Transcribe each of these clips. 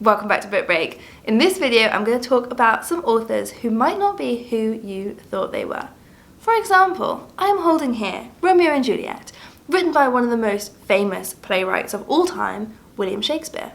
Welcome back to Book Break. In this video, I'm going to talk about some authors who might not be who you thought they were. For example, I am holding here Romeo and Juliet, written by one of the most famous playwrights of all time, William Shakespeare.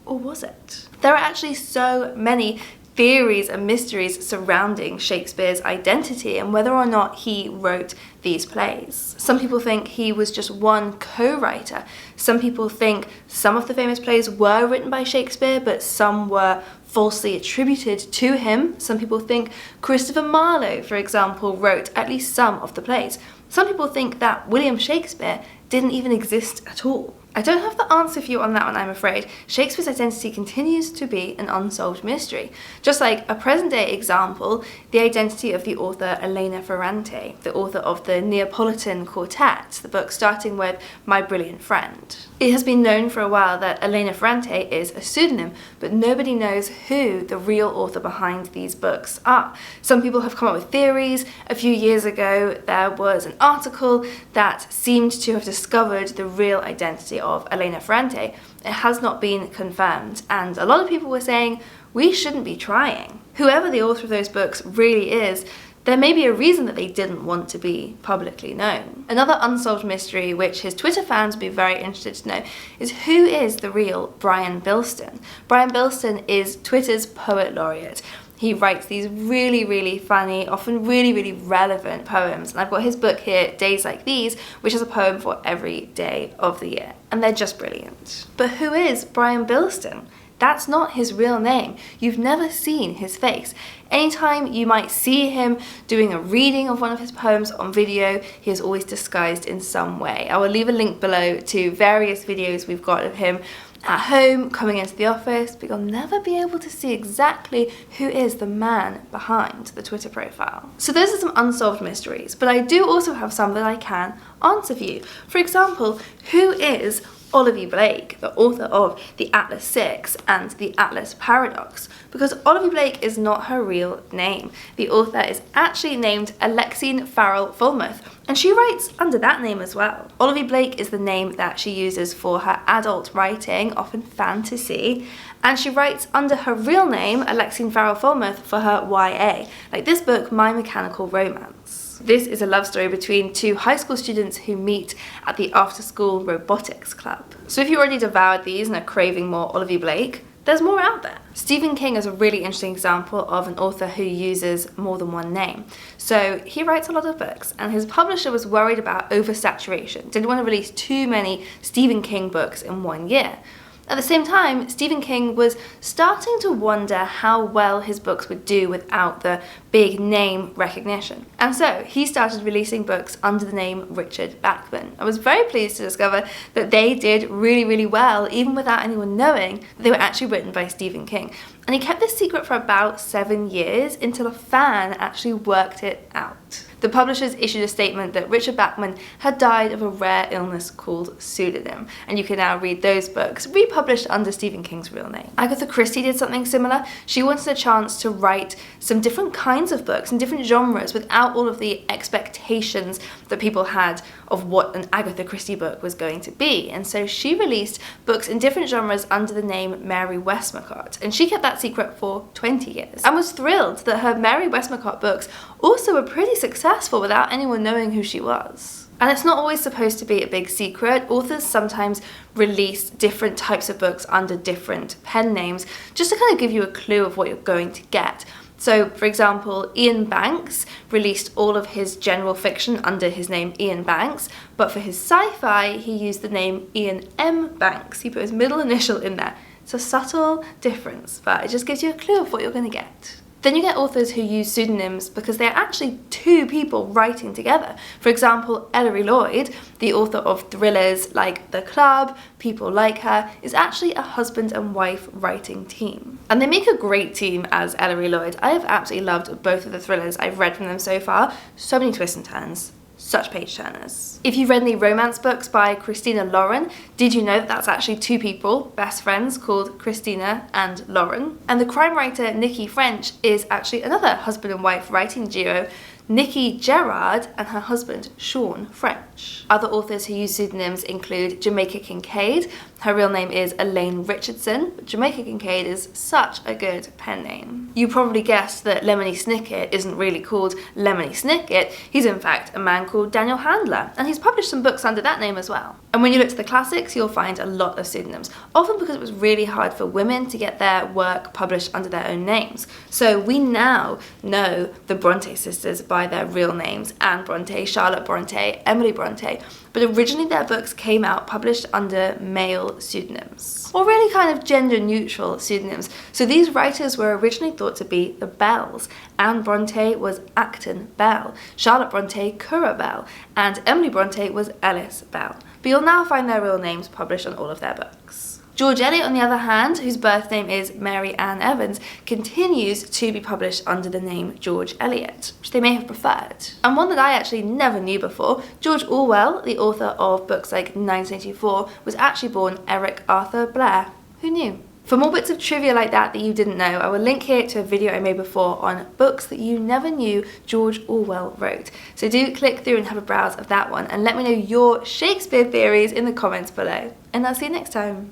Or was it? There are actually so many theories and mysteries surrounding Shakespeare's identity and whether or not he wrote these plays. Some people think he was just one co-writer. Some people think some of the famous plays were written by Shakespeare, but some were falsely attributed to him. Some people think Christopher Marlowe, for example, wrote at least some of the plays. Some people think that William Shakespeare didn't even exist at all. I don't have the answer for you on that one, I'm afraid. Shakespeare's identity continues to be an unsolved mystery. Just like a present-day example, the identity of the author Elena Ferrante, the author of the Neapolitan Quartet, the book starting with My Brilliant Friend. It has been known for a while that Elena Ferrante is a pseudonym, but nobody knows who the real author behind these books are. Some people have come up with theories. A few years ago, there was an article that seemed to have discovered the real identity of Elena Ferrante. It has not been confirmed, and a lot of people were saying we shouldn't be trying. Whoever the author of those books really is, there may be a reason that they didn't want to be publicly known. Another unsolved mystery, which his Twitter fans would be very interested to know, is who is the real Brian Bilston? Brian Bilston is Twitter's poet laureate. He writes these really funny, often really relevant poems. And I've got his book here, Days Like These, which is a poem for every day of the year. And they're just brilliant. But who is Brian Bilston? That's not his real name. You've never seen his face. Anytime you might see him doing a reading of one of his poems on video, he is always disguised in some way. I will leave a link below to various videos we've got of him at home, coming into the office, but you'll never be able to see exactly who is the man behind the Twitter profile. So those are some unsolved mysteries, but I do also have some that I can answer for you. For example, who is Olivia Blake, the author of The Atlas Six and The Atlas Paradox? Because Olivia Blake is not her real name. The author is actually named Alexine Farrell Fulmuth, and she writes under that name as well. Olivia Blake is the name that she uses for her adult writing, often fantasy, and she writes under her real name, Alexine Farrell Fulmuth, for her YA, like this book, My Mechanical Romance. This is a love story between two high school students who meet at the after-school robotics club. So if you already devoured these and are craving more Olivia Blake, there's more out there. Stephen King is a really interesting example of an author who uses more than one name. So he writes a lot of books, and his publisher was worried about oversaturation, didn't want to release too many Stephen King books in one year. At the same time, Stephen King was starting to wonder how well his books would do without the big name recognition. And so he started releasing books under the name Richard Bachman. I was very pleased to discover that they did really well, even without anyone knowing that they were actually written by Stephen King. And he kept this secret for about 7 years until a fan actually worked it out. The publishers issued a statement that Richard Bachman had died of a rare illness called pseudonym, and you can now read those books republished under Stephen King's real name. Agatha Christie did something similar. She wanted a chance to write some different kinds of books in different genres without all of the expectations that people had of what an Agatha Christie book was going to be, and so she released books in different genres under the name Mary Westmacott, and she kept that secret for 20 years and was thrilled that her Mary Westmacott books also were pretty successful without anyone knowing who she was. And it's not always supposed to be a big secret. Authors sometimes release different types of books under different pen names just to kind of give you a clue of what you're going to get. So, for example, Ian Banks released all of his general fiction under his name Ian Banks, but for his sci-fi, he used the name Ian M. Banks. He put his middle initial in there. It's a subtle difference, but it just gives you a clue of what you're going to get. Then you get authors who use pseudonyms because they're actually two people writing together. For example, Ellery Lloyd, the author of thrillers like The Club, People Like Her, is actually a husband and wife writing team. And they make a great team as Ellery Lloyd. I have absolutely loved both of the thrillers I've read from them so far. So many twists and turns. Such page turners. If you read any romance books by Christina Lauren, did you know that that's actually two people, best friends, called Christina and Lauren? And the crime writer Nikki French is actually another husband and wife writing duo, Nikki Gerard and her husband Sean French. research. Other authors who use pseudonyms include Jamaica Kincaid. Her real name is Elaine Richardson, but Jamaica Kincaid is such a good pen name. You probably guessed that Lemony Snicket isn't really called Lemony Snicket. He's in fact a man called Daniel Handler, and he's published some books under that name as well. And when you look to the classics, you'll find a lot of pseudonyms, often because it was really hard for women to get their work published under their own names. So we now know the Bronte sisters by their real names: Anne Bronte, Charlotte Bronte, Emily Bronte, but originally their books came out published under male pseudonyms, or really kind of gender-neutral pseudonyms. So these writers were originally thought to be the Bells. Anne Bronte was Acton Bell, Charlotte Bronte Currer Bell, and Emily Bronte was Ellis Bell. But you'll now find their real names published on all of their books. George Eliot, on the other hand, whose birth name is Mary Ann Evans, continues to be published under the name George Eliot, which they may have preferred. And one that I actually never knew before, George Orwell, the author of books like 1984, was actually born Eric Arthur Blair. Who knew? For more bits of trivia like that you didn't know, I will link here to a video I made before on books that you never knew George Orwell wrote. So do click through and have a browse of that one, and let me know your Shakespeare theories in the comments below. And I'll see you next time.